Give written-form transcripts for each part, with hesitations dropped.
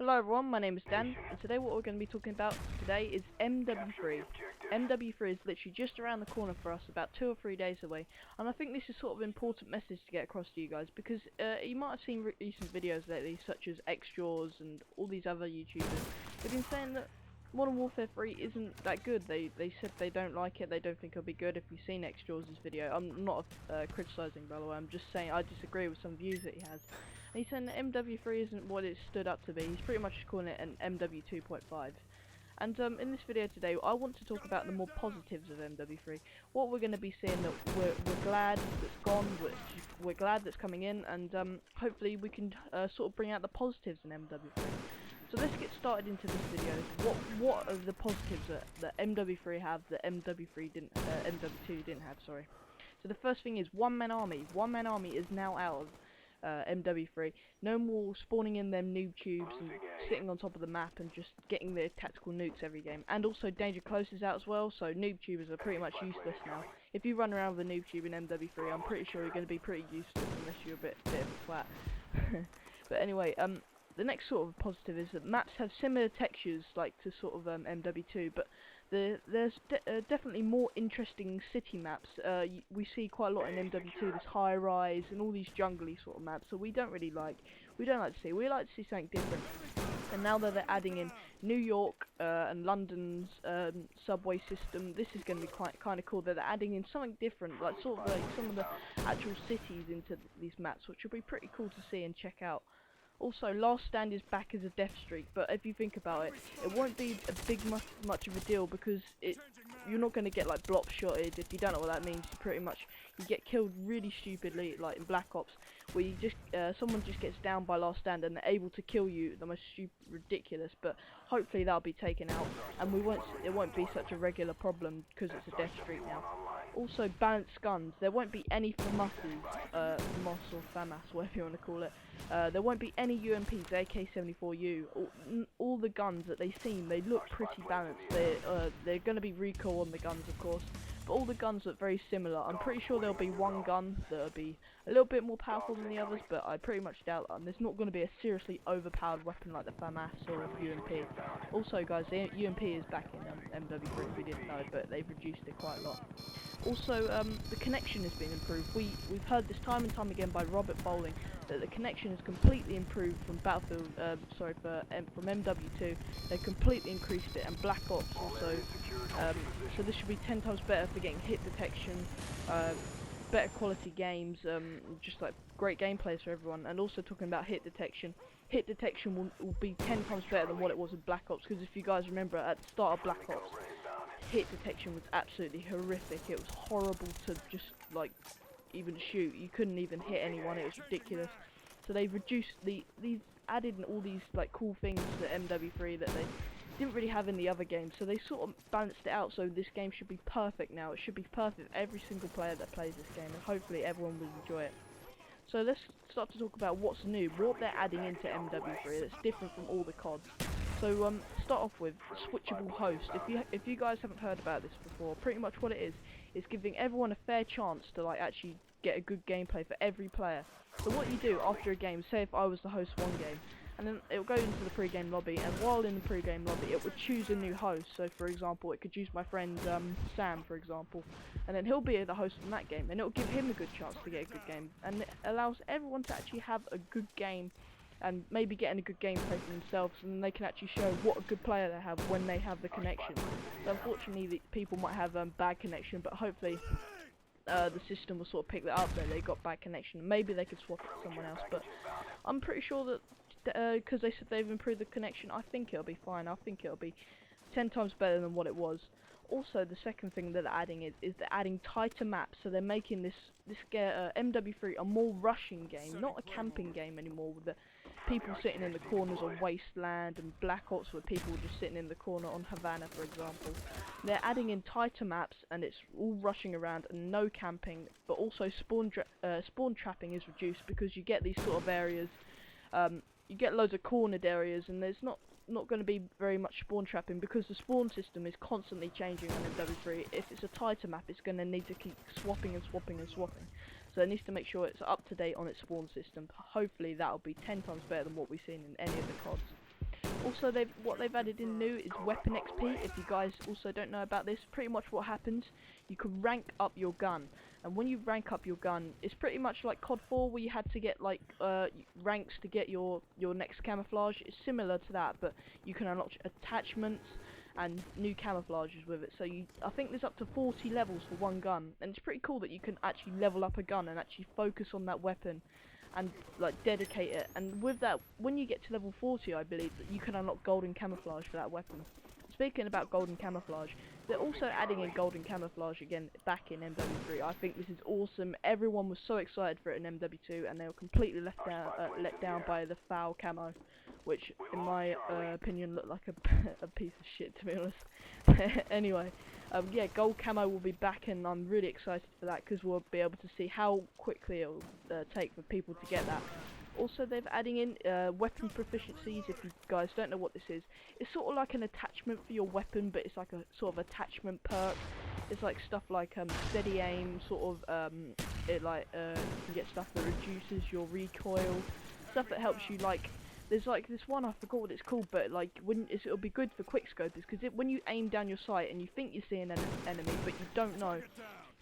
Hello everyone, my name is Dan, and today what we're going to be talking about today is MW3. MW3 is literally just around the corner for us, about 2 or 3 days away, and I think this is sort of an important message to get across to you guys, because you might have seen recent videos lately, such as Xjaws and all these other YouTubers. They've been saying that Modern Warfare 3 isn't that good. They said they don't like it, they don't think it'll be good. If you've seen Xjaws' video, I'm not criticising, by the way, I'm just saying I disagree with some views that he has. And he's saying that MW3 isn't what it stood up to be. He's pretty much calling it an MW 2.5. And in this video today, I want to talk about the more positives of MW3. What we're going to be seeing that we're glad that's gone, we're glad that's coming in, and hopefully we can sort of bring out the positives in MW3. So let's get started into this video. What are the positives that MW3 have that MW2 didn't have? Sorry. So the first thing is one-man army. One-man army is now out of MW3. No more spawning in them noob tubes and sitting on top of the map and just getting their tactical nukes every game. And also Danger Close is out as well, so noob tubers are pretty much useless now. If you run around with a noob tube in MW3, I'm pretty sure you're going to be pretty useless unless you're a bit of a twat. But anyway, the next sort of positive is that maps have similar textures like to sort of MW2, but there's definitely more interesting city maps. We see quite a lot in MW2, this high rise and all these jungly sort of maps. So we don't like to see. We like to see something different. And now that they're adding in New York and London's subway system, this is going to be kind of cool. That they're adding in something different, like sort of like some of the actual cities into these maps, which will be pretty cool to see and check out. Also, Last Stand is back as a death streak, but if you think about it, it won't be a big much of a deal because you're not going to get like block shotted. If you don't know what that means, you get killed really stupidly, like in Black Ops, where you just someone just gets down by Last Stand and they're able to kill you. The most ridiculous, but hopefully that'll be taken out, and it won't be such a regular problem because it's a death streak now. Also, balanced guns. There won't be any FAMASs, FAMAS or FAMAS, whatever you want to call it. There won't be any UMPs, AK-74U. All the guns that they seem, they look pretty balanced. They're going to be recoil on the guns, of course, but all the guns look very similar. I'm pretty sure there'll be one gun that'll be a little bit more powerful than the others, but I pretty much doubt that. There's not going to be a seriously overpowered weapon like the FAMAS or UMP. Also, guys, the UMP is back in MW3 if we didn't know, but they've reduced it quite a lot. Also, the connection has been improved. We've heard this time and time again by Robert Bowling that the connection has completely improved from Battlefield. From MW2. They completely increased it, and Black Ops also. So this should be 10 times better for getting hit detection, better quality games, just like great gameplays for everyone. And also talking about hit detection. Hit detection will be 10 times better than what it was in Black Ops. Because if you guys remember, at the start of Black Ops, hit detection was absolutely horrific. It was horrible to just like even shoot. You couldn't even hit anyone. It was ridiculous. So they've reduced these added in all these like cool things to MW3 that they didn't really have in the other games. So they sort of balanced it out. So this game should be perfect now. It should be perfect for every single player that plays this game, and hopefully everyone will enjoy it. So let's start to talk about what's new, what they're adding into MW3 that's different from all the CODs. So start off with switchable host. If you guys haven't heard about this before, pretty much what it is giving everyone a fair chance to like actually get a good gameplay for every player. So what you do after a game, say if I was the host one game, and then it will go into the pre-game lobby, and while in the pre-game lobby it would choose a new host. So for example, it could choose my friend Sam, for example, and then he'll be the host from that game, and it will give him a good chance to get a good game, and it allows everyone to actually have a good game and maybe getting a good gameplay for themselves, and then they can actually show what a good player they have when they have the connection. So unfortunately the people might have bad connection, but hopefully the system will sort of pick that up that they got bad connection. Maybe they could swap it to someone else, but I'm pretty sure that because they said they've improved the connection, I think it'll be fine. I think it'll be 10 times better than what it was. Also, the second thing that they're adding is they're adding tighter maps, so they're making this MW3 a more rushing game, not a camping game anymore with the people sitting in the corners on Wasteland and Black Ops where people were just sitting in the corner on Havana, for example. They're adding in tighter maps, and it's all rushing around and no camping, but also spawn trapping is reduced because you get these sort of areas, you get loads of cornered areas, and there's not going to be very much spawn trapping because the spawn system is constantly changing on MW3. If it's a tighter map, it's going to need to keep swapping and swapping and swapping. So it needs to make sure it's up to date on its spawn system. Hopefully that'll be 10 times better than what we've seen in any of the CODs. Also, what they've added in new is weapon XP. If you guys also don't know about this, pretty much what happens, you can rank up your gun. And when you rank up your gun, it's pretty much like COD 4, where you had to get like ranks to get your next camouflage. It's similar to that, but you can unlock attachments and new camouflages with it. So I think there's up to 40 levels for one gun, and it's pretty cool that you can actually level up a gun and actually focus on that weapon and like dedicate it. And with that, when you get to level 40, I believe that you can unlock golden camouflage for that weapon. Speaking about golden camouflage, they're also adding in golden camouflage again back in MW3. I think this is awesome. Everyone was so excited for it in MW2, and they were completely let down by the foul camo, which in my opinion looked like a piece of shit, to be honest. Anyway, yeah, gold camo will be back, and I'm really excited for that because we'll be able to see how quickly it will take for people to get that. Also, they're adding in weapon proficiencies. If you guys don't know what this is, it's sort of like an attachment for your weapon, but it's like a sort of attachment perk. It's like stuff like steady aim, sort of you can get stuff that reduces your recoil, stuff that helps you like. There's like this one, I forgot what it's called, but like it'll be good for quickscopers, because when you aim down your sight and you think you're seeing an enemy but you don't know,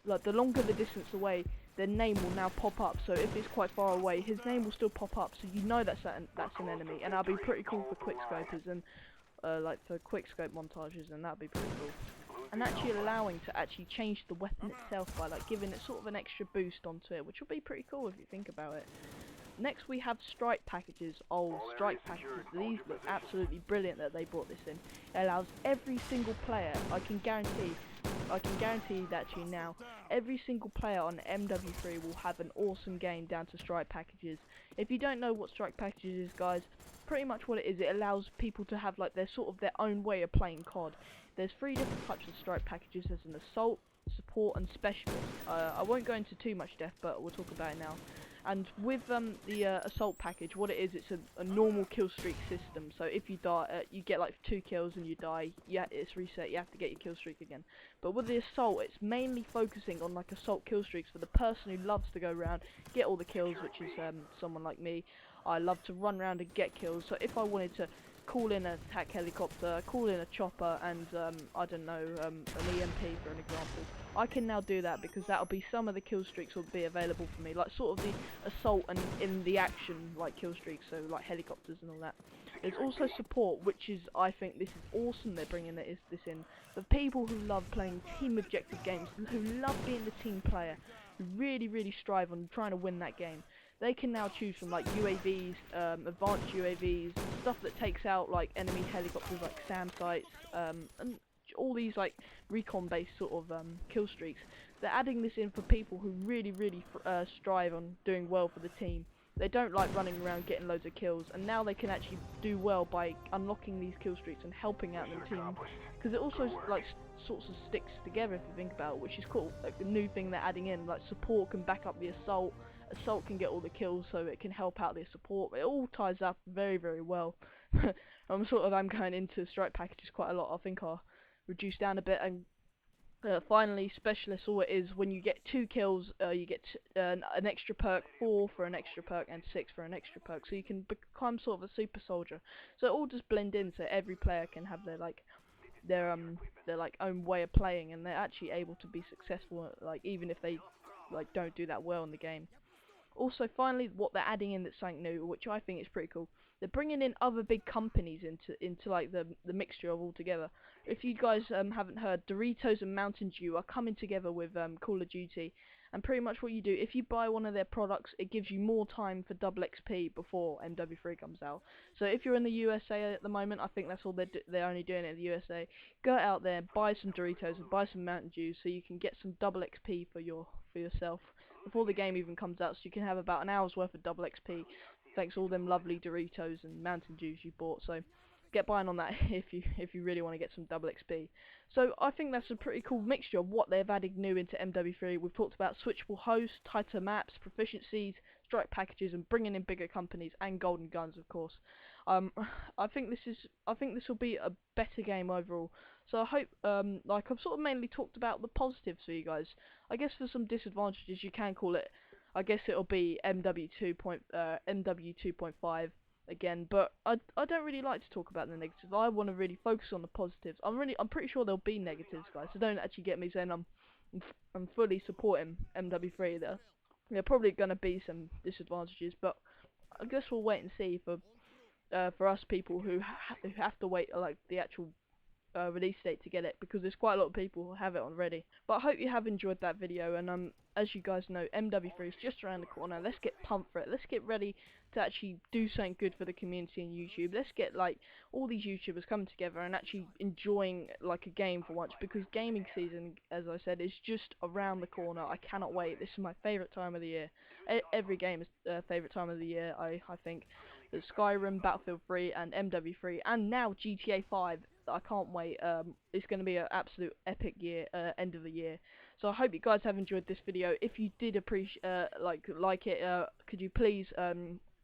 like the longer the distance away, their name will now pop up. So if it's quite far away, his name will still pop up, so you know that's an enemy, and that'll be pretty cool for quickscopers and like for quickscope montages, and that'll be pretty cool. And actually allowing to actually change the weapon itself by like giving it sort of an extra boost onto it, which will be pretty cool if you think about it. Next we have strike packages. Oh, strike packages, these look absolutely brilliant that they brought this in. It allows every single player, I can guarantee that to you now, every single player on MW3 will have an awesome game down to strike packages. If you don't know what strike packages is, guys, pretty much what it is, it allows people to have like their own way of playing COD. There's 3 different types of strike packages. There's an assault, support and specialist. I won't go into too much depth, but we'll talk about it now. And with the assault package, what it is, it's a normal kill streak system. So if you die, you get like 2 kills and you die, yeah, it's reset, you have to get your kill streak again. But with the assault, it's mainly focusing on like assault kill streaks for the person who loves to go around, get all the kills, which is someone like me. I love to run around and get kills. So if I wanted to call in an attack helicopter, call in a chopper, and I don't know, an EMP for an example, I can now do that, because that'll be some of the kill streaks will be available for me, like sort of the assault and in the action like kill streaks, so like helicopters and all that. There's also support, which is, I think this is awesome they're bringing this in for people who love playing team objective games, who love being the team player, who really strive on trying to win that game. They can now choose from like UAVs, advanced UAVs, stuff that takes out like enemy helicopters like SAM sites, and all these like recon-based sort of kill streaks. They're adding this in for people who really strive on doing well for the team. They don't like running around getting loads of kills, and now they can actually do well by unlocking these kill streaks and helping out the team, because it also like sorts of sticks together if you think about it, which is cool. Like the new thing they're adding in, like support can back up the assault. Assault can get all the kills, so it can help out their support. It all ties up very well. I'm going into strike packages quite a lot. I think I'll reduce down a bit. And finally, specialist, all it is, when you get 2 kills, you get an extra perk, 4 for an extra perk, and 6 for an extra perk. So you can become sort of a super soldier. So it all just blend in, so every player can have their own way of playing, and they're actually able to be successful, like even if they like don't do that well in the game. Also, finally, what they're adding in that's something new, which I think is pretty cool. They're bringing in other big companies into like the mixture of all together. If you guys haven't heard, Doritos and Mountain Dew are coming together with Call of Duty, and pretty much what you do, if you buy one of their products, it gives you more time for double XP before MW3 comes out. So if you're in the USA at the moment, I think that's all they're only doing it in the USA. Go out there, buy some Doritos and buy some Mountain Dew, so you can get some double XP for yourself before the game even comes out, so you can have about an hour's worth of double XP thanks to all them lovely Doritos and Mountain Dews you bought. So get buying on that if you really want to get some double XP. So I think that's a pretty cool mixture of what they've added new into MW3. We've talked about switchable hosts, tighter maps, proficiencies, strike packages, and bringing in bigger companies and golden guns, of course. I think this will be a better game overall. So I hope, like I've sort of mainly talked about the positives for you guys. I guess for some disadvantages, you can call it, I guess it'll be MW 2.5. again, but I don't really like to talk about the negatives. I want to really focus on the positives. I'm pretty sure there'll be negatives, guys. So don't actually get me saying I'm fully supporting MW3 there. There are probably gonna be some disadvantages, but I guess we'll wait and see for us people who have to wait like the actual release date to get it, because there's quite a lot of people who have it already. But I hope you have enjoyed that video, and as you guys know, MW3 is just around the corner. Let's get pumped for it. Let's get ready to actually do something good for the community in YouTube. Let's get like all these YouTubers coming together and actually enjoying like a game for once, because gaming season, as I said, is just around the corner. I cannot wait. This is my favourite time of the year. Every game is favourite time of the year, I think. There's Skyrim, Battlefield 3, and MW3, and now GTA 5. I can't wait. It's going to be an absolute epic year, end of the year. So I hope you guys have enjoyed this video. If you did appreciate, like it, could you please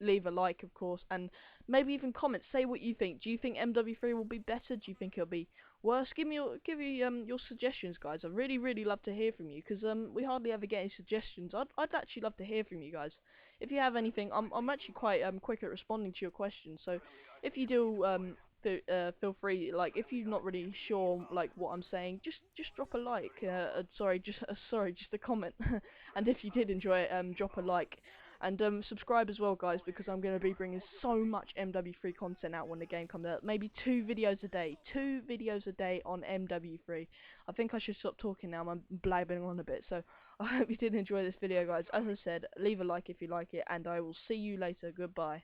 leave a like, of course, and maybe even comment. Say what you think. Do you think MW3 will be better? Do you think it'll be worse? Give me your suggestions, guys. I really love to hear from you, because we hardly ever get any suggestions. I'd actually love to hear from you guys. If you have anything, I'm actually quite quick at responding to your questions. So if you do feel free, like if you're not really sure like what I'm saying, just drop a like. Sorry, just a comment. And if you did enjoy it, drop a like. And subscribe as well, guys, because I'm going to be bringing so much MW3 content out when the game comes out. Maybe 2 videos a day. 2 videos a day on MW3. I think I should stop talking now. I'm blabbing on a bit. So I hope you did enjoy this video, guys. As I said, leave a like if you like it, and I will see you later. Goodbye.